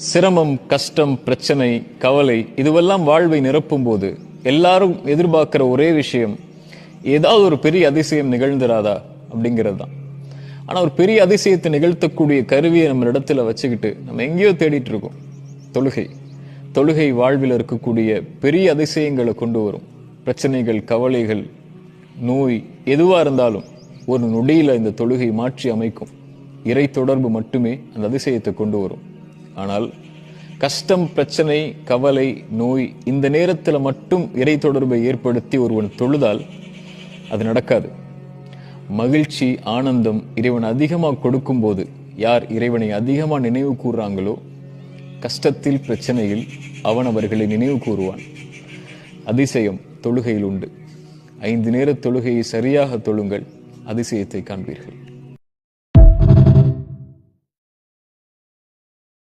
சிரமம், கஷ்டம், பிரச்சனை, கவலை இதுவெல்லாம் வாழ்வை நிரப்பும் போது எல்லாரும் எதிர்பார்க்கிற ஒரே விஷயம், ஏதாவது ஒரு பெரிய அதிசயம் நிகழ்ந்துராதா அப்படிங்கிறது தான். ஆனா ஒரு பெரிய அதிசயத்தை நிகழ்த்தக்கூடிய கருவியை நம்ம இடத்துல வச்சுக்கிட்டு நம்ம எங்கேயோ தேடிட்டு இருக்கோம். தொழுகை வாழ்வில் இருக்கக்கூடிய பெரிய அதிசயங்களை கொண்டு வரும். பிரச்சனைகள், கவலைகள், நோய் எதுவா இருந்தாலும் ஒரு நொடியில இந்த தொழுகை மாற்றி அமைக்கும். இறை தொடர்பு மட்டுமே அந்த அதிசயத்தை கொண்டு வரும். ஆனால் கஷ்டம், பிரச்சனை, கவலை, நோய் இந்த நேரத்துல மட்டும் இறை தொடர்பை ஏற்படுத்தி ஒருவன் தொழுதால் அது நடக்காது. மகிழ்ச்சி, ஆனந்தம் இறைவன் அதிகமாக கொடுக்கும் போது யார் இறைவனை அதிகமா நினைவு கூறுறாங்களோ கஷ்டத்தில், பிரச்சனையில் அவன் அவர்களை நினைவு கூறுவான். அதிசயம் தொழுகையில் உண்டு. 5 நேர தொழுகையை சரியாக தொழுங்கள், அதிசயத்தை காண்பீர்கள்.